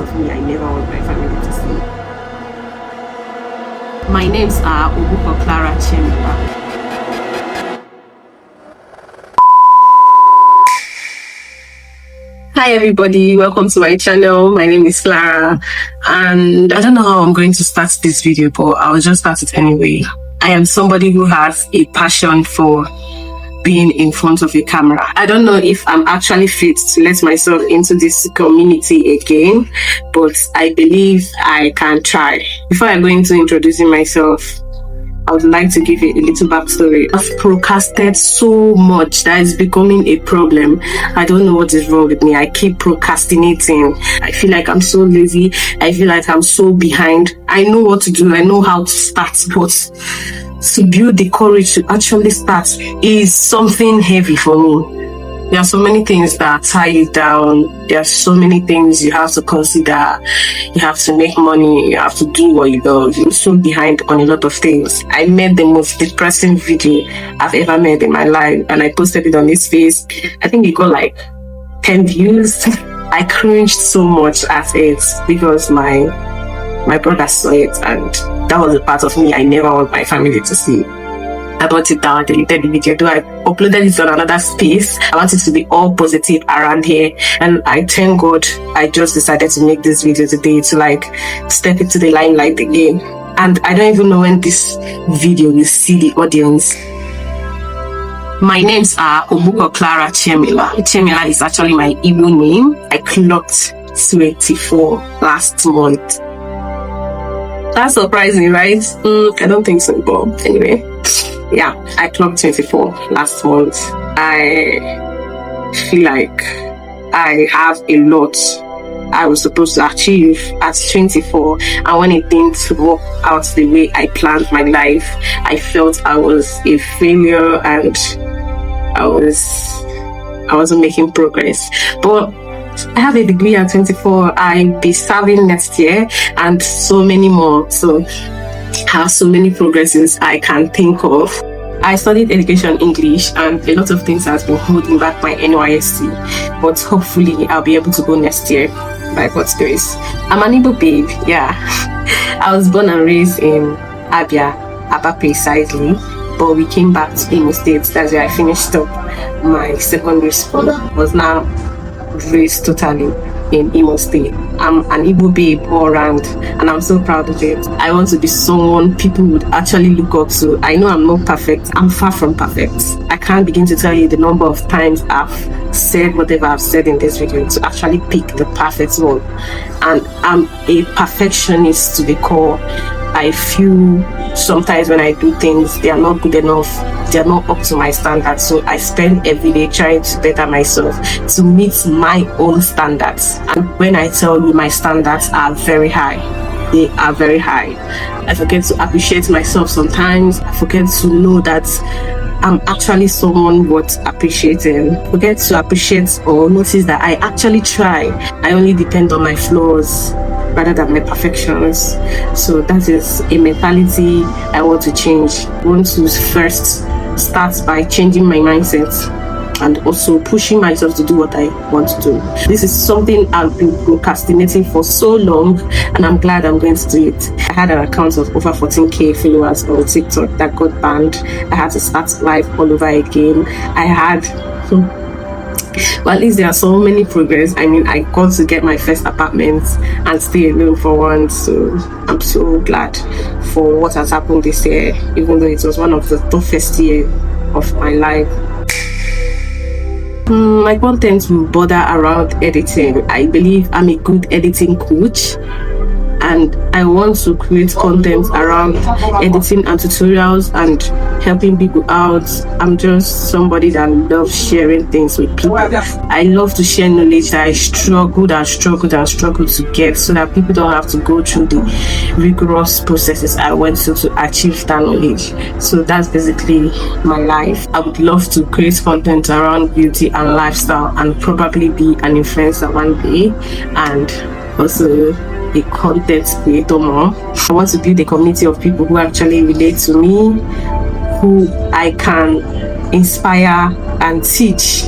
of me I never want my family to see. My names are Clarayzie. Hi everybody, welcome to my channel. My name is Clara and I don't know how I'm going to start this video, but I'll just start it anyway. I am somebody who has a passion for being in front of a camera. I don't know if I'm actually fit to let myself into this community again, but I believe I can try. Before I go into introducing myself, I would like to give you a little backstory. I've procrastinated so much that it's becoming a problem. I don't know what is wrong with me. I keep procrastinating. I feel like I'm so lazy. I feel like I'm so behind. I know what to do. I know how to start, but to build the courage to actually start is something heavy for me. There are so many things that tie you down. There are so many things you have to consider. You have to make money. You have to do what you love. You're so behind on a lot of things. I made the most depressing video I've ever made in my life, and I posted it on this face. I think it got like 10 views. I cringed so much at it because my brother saw it, and that was a part of me I never want my family to see. I brought it down, deleted the video, though I uploaded it on another space. I want it to be all positive around here, and I thank God I just decided to make this video today to like step into the limelight again. And I don't even know when this video will see the audience. My names are Clarayzie. Chemila is actually my Igbo name. I clocked 24 last month. That's surprising, right? I don't think so, but anyway. Yeah, I clocked 24 last month. I feel like I have a lot I was supposed to achieve at 24, and when it didn't work out the way I planned my life, I felt I was a failure and I wasn't making progress. But I have a degree at 24. I'll be serving next year and so many more. So I have so many progresses I can think of. I studied education English, and a lot of things has been holding back my NYSC, but hopefully I'll be able to go next year by God's grace. I'm an Igbo babe, yeah. I was born and raised in Abia, Aba precisely, but we came back to Imo State. That's where I finished up my secondary school. I was now raised totally in Imo State. I'm an Igbo babe all around, and I'm so proud of it. I want to be someone people would actually look up to. I know I'm not perfect. I'm far from perfect. I can't begin to tell you the number of times I've said whatever I've said in this video to actually pick the perfect one. And I'm a perfectionist to the core. I feel sometimes when I do things, they are not good enough, they are not up to my standards. So I spend every day trying to better myself to meet my own standards. And when I tell you my standards are very high, they are very high. I forget to appreciate myself sometimes. I forget to know that I'm actually someone worth appreciating. Forget to appreciate or notice that I actually try. I only depend on my flaws rather than my perfections. So that is a mentality I want to change. I want to first start by changing my mindset and also pushing myself to do what I want to do. This is something I've been procrastinating for so long, and I'm glad I'm going to do it. I had an account of over 14k followers on TikTok that got banned. I had to start life all over again. Well, at least there are so many progress. I mean, I got to get my first apartment and stay alone for once. So I'm so glad for what has happened this year, even though it was one of the toughest years of my life. My content will border around editing. I believe I'm a good editing coach, and I want to create content around editing and tutorials and helping people out. I'm just somebody that loves sharing things with people. I love to share knowledge that I struggled to get, so that people don't have to go through the rigorous processes I went through to achieve that knowledge. So that's basically my life. I would love to create content around beauty and lifestyle, and probably be an influencer one day, and also a content creator more. I want to build a community of people who actually relate to me, who I can inspire and teach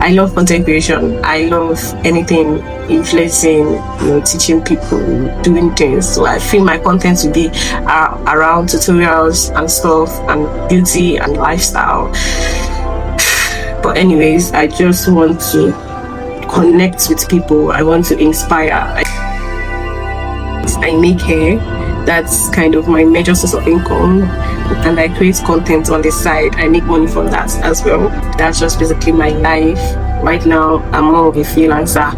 I love content creation. I love anything influencing, teaching people, doing things. So I feel my content will be around tutorials and stuff, and beauty and lifestyle. But anyways, I just want to connect with people. I want to inspire. I make hair. That's kind of my major source of income, and I create content on the side. I make money from that as well. That's just basically my life. Right now, I'm more of a freelancer.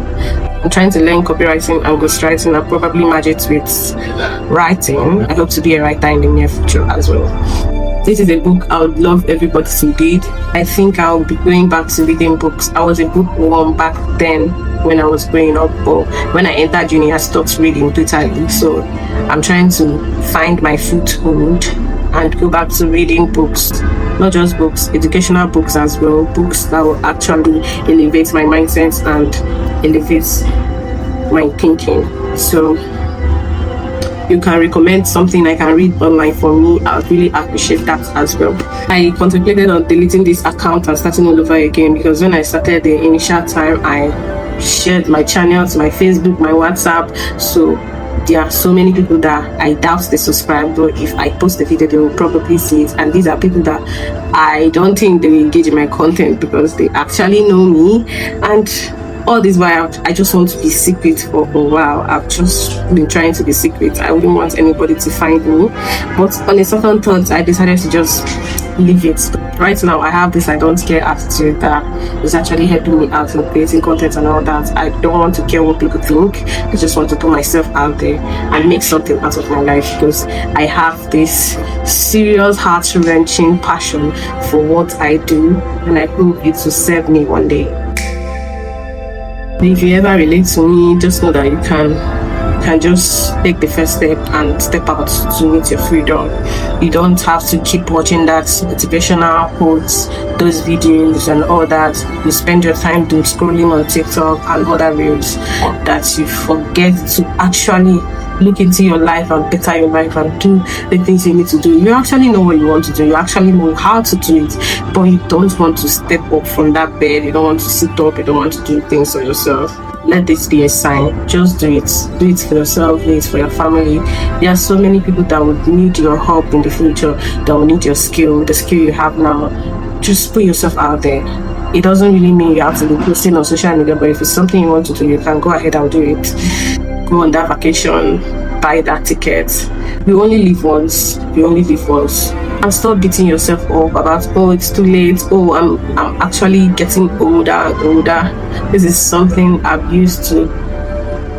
I'm trying to learn copywriting and ghostwriting. I'll probably merge it with writing. I hope to be a writer in the near future as well. This is a book I would love everybody to read. I think I'll be going back to reading books. I was a bookworm back then when I was growing up, but when I entered uni, I stopped reading totally. So I'm trying to find my foothold and go back to reading books. Not just books, educational books as well. Books that will actually elevate my mindset and elevate my thinking. So you can recommend something I can read online for me. I would really appreciate that as well. I contemplated on deleting this account and starting all over again, because when I started the initial time, I shared my channels, my Facebook, my WhatsApp. So there are so many people that I doubt they subscribe, but if I post a video, they will probably see it. And these are people that I don't think they will engage in my content because they actually know me. And all this while, I just want to be secret for a while. I've just been trying to be secret. I wouldn't want anybody to find me. But on a second thought, I decided to just leave it. Right now, I have this I don't care attitude that is actually helping me out in creating content and all that. I don't want to care what people think. I just want to put myself out there and make something out of my life, because I have this serious, heart-wrenching passion for what I do, and I hope it will serve me one day. If you ever relate to me, just know that you can just take the first step and step out to meet your freedom. You don't have to keep watching that motivational quotes, those videos and all that. You spend your time doing scrolling on TikTok and other reels that you forget to actually look into your life and better your life and do the things you need to do. You actually know what you want to do. You actually know how to do it, but you don't want to step up from that bed. You don't want to sit up. You don't want to do things for yourself. Let this be a sign. Just do it. Do it for yourself. Do it for your family. There are so many people that would need your help in the future, that will need your skill, the skill you have now. Just put yourself out there. It doesn't really mean you have to be posting on social media, but if it's something you want to do, you can go ahead and do it. Go on that vacation, buy that ticket. We only live once. And stop beating yourself up about, oh, it's too late, oh, I'm actually getting older and older. This is something I've used to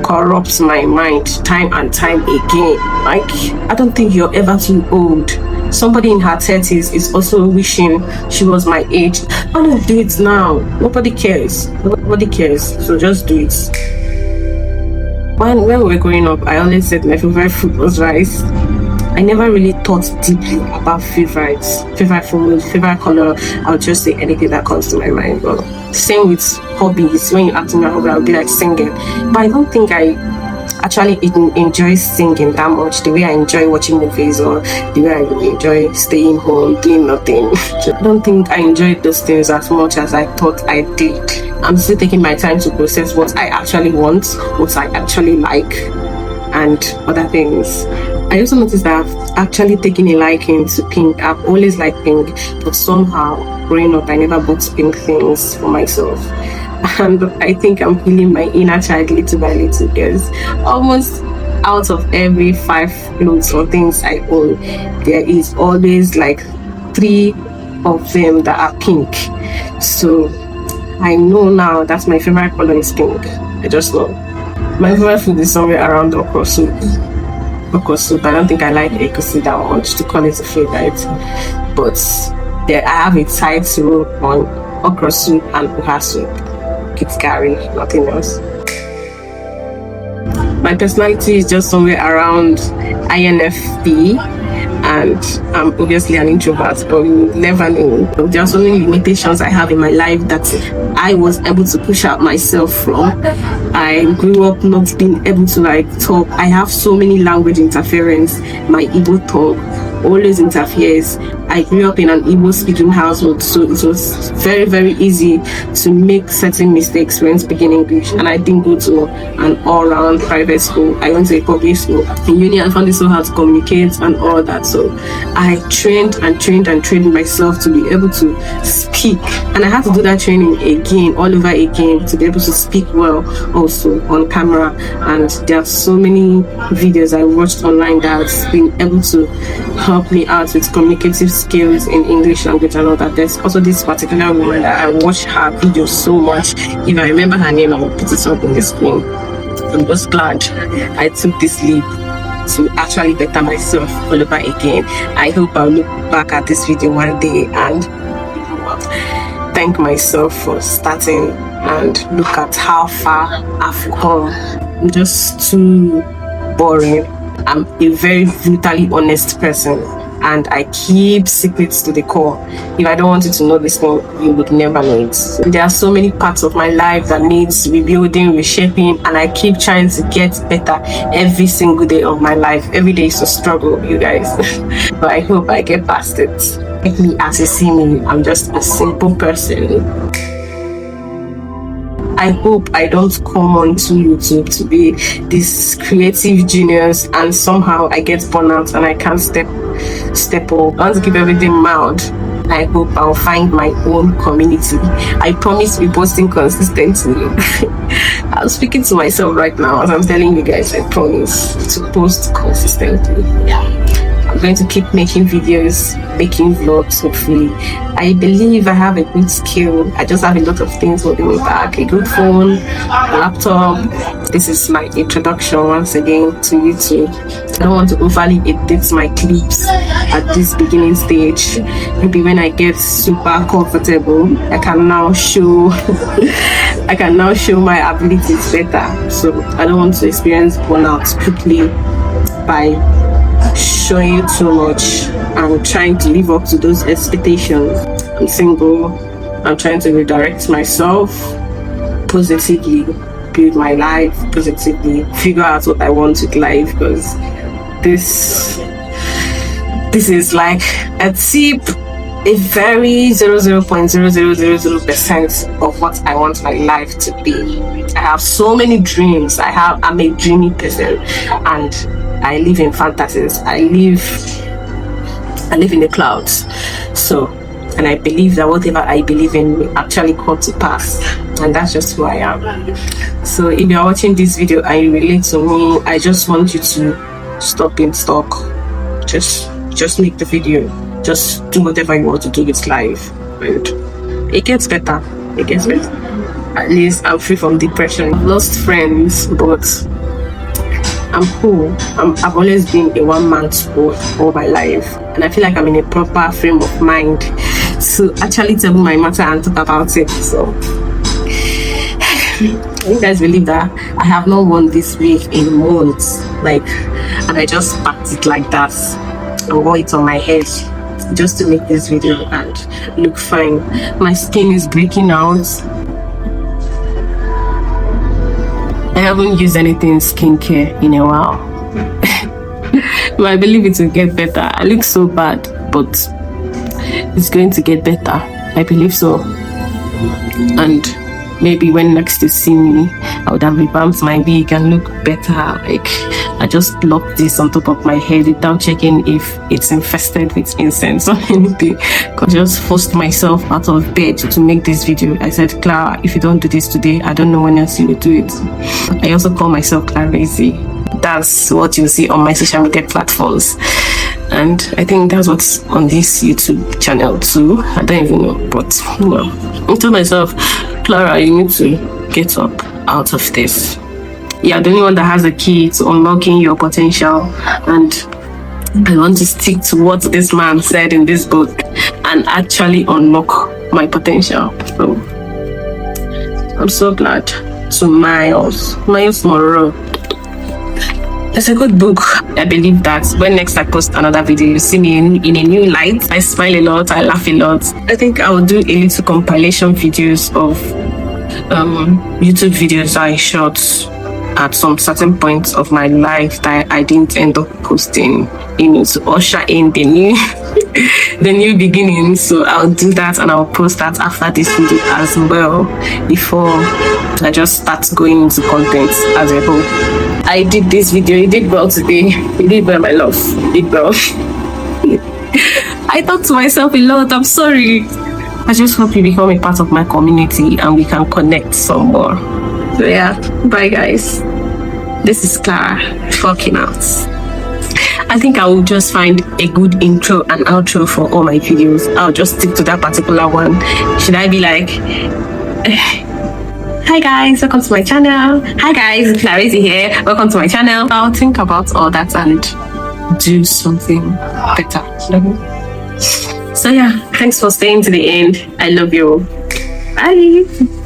corrupt my mind time and time again. Like, I don't think you're ever too old. Somebody in her 30s is also wishing she was my age. I don't do it now. Nobody cares. So just do it. When we were growing up, I always said my favorite food was rice. I never really thought deeply about favorite food, favorite color. I would just say anything that comes to my mind. But same with hobbies. When you ask me my hobby, I'll be like singing. But I don't think I actually enjoy singing that much, the way I enjoy watching movies or the way I enjoy staying home, doing nothing. I don't think I enjoyed those things as much as I thought I did. I'm still taking my time to process what I actually want, what I actually like, and other things. I also noticed that I've actually taken a liking to pink. I've always liked pink, but somehow growing up I never bought pink things for myself. And I think I'm healing my inner child little by little, because almost out of every 5 clothes or things I own, there is always like 3 of them that are pink. So I know now that my favorite color is pink. I just know. My favorite food is somewhere around okra soup. I don't think I like egusi that much to call it a favorite. But I have a tight rule on okra soup and oha soup. It's curry, nothing else. My personality is just somewhere around INFP, and I'm obviously an introvert, but you never know. There are so many limitations I have in my life that I was able to push out myself from. I grew up not being able to talk. I have so many language interference. My Igbo tongue always interferes. I I grew up in an Igbo speaking household, so it was very, very easy to make certain mistakes when speaking English. And I didn't go to an all-round private school. I went to a public school. In uni, I found it so hard to communicate and all that. So I trained myself to be able to speak. And I had to do that training again, all over again, to be able to speak well also on camera. And there are so many videos I watched online that's been able to help me out with communicative skills in English language and all that. There's also this particular woman that I watch her videos so much. If I remember her name, I will put it up on the screen. I'm just glad I took this leap to actually better myself all over again. I hope I'll look back at this video one day and thank myself for starting and look at how far I've come. I'm just too boring. I'm a very brutally honest person, and I keep secrets to the core. If I don't want you to know this thing, you would never know it. So there are so many parts of my life that needs rebuilding, reshaping, and I keep trying to get better every single day of my life. Every day is a struggle, you guys. But I hope I get past it. Like me, as you see me, I'm just a simple person. I hope I don't come onto YouTube to be this creative genius and somehow I get burnout and I can't step up. I want to keep everything mild. I hope I'll find my own community. I promise to be posting consistently. I'm speaking to myself right now as I'm telling you guys. I promise to post consistently. I'm going to keep making videos, making vlogs, hopefully. I believe I have a good skill. I just have a lot of things holding me back. A good phone, a laptop. This is my introduction once again to YouTube. I don't want to overly edit my clips at this beginning stage. Maybe when I get super comfortable, I can now show my abilities better. So I don't want to experience burnout quickly by showing you too much and trying to live up to those expectations. I'm single. I'm trying to redirect myself positively, build my life positively, figure out what I want with life, because this is like a tip, a very 0.0000% of what I want my life to be. I have so many dreams. I'm a dreamy person, and I live in fantasies. I live in the clouds. So, and I believe that whatever I believe in will actually come to pass. And that's just who I am. So if you're watching this video and you relate to me, I just want you to stop being stuck. Just make the video. Just do whatever you want to do with life. And it gets better. It gets better. At least I'm free from depression. I've lost friends, but I'm cool. I've always been a one-man sport all my life, and I feel like I'm in a proper frame of mind to actually tell my matter and talk about it. So you guys believe that I have not won this week in months, and I just packed it like that and wore it on my head just to make this video and look fine. My skin is breaking out. I haven't used anything skincare in a while. But I believe it will get better. I look so bad, but it's going to get better. I believe so. And maybe when next you see me, I would have revamped my wig and look better. I just locked this on top of my head without checking if it's infested with incense or anything. I just forced myself out of bed to make this video. I said, Clara, if you don't do this today, I don't know when else you will do it. I also call myself Clarayzie. That's what you see on my social media platforms. And I think that's what's on this YouTube channel too. I don't even know, but I told myself, Clara, you need to get up out of this. You're the only one that has a key to unlocking your potential, and I want to stick to what this man said in this book and actually unlock my potential. So I'm so glad. To Miles Monroe. It's a good book. I believe that when next I post another video, you see me in a new light. I smile a lot, I laugh a lot. I think I will do a little compilation videos of YouTube videos I shot at some certain points of my life that I didn't end up posting, to usher in the new the new beginning. So I'll do that and I'll post that after this video as well, before I just start going into content as a whole. I did this video. You did well today. You did well, my love. You did well. I thought to myself a lot. I'm sorry. I just hope you become a part of my community and we can connect some more. So yeah, bye guys. This is Clara fucking out. I think I will just find a good intro and outro for all my videos. I'll just stick to that particular one. Should I be like, hi guys, welcome to my channel. Hi guys, Clarayzie here. Welcome to my channel. I'll think about all that and do something better. So yeah, thanks for staying to the end. I love you. Bye.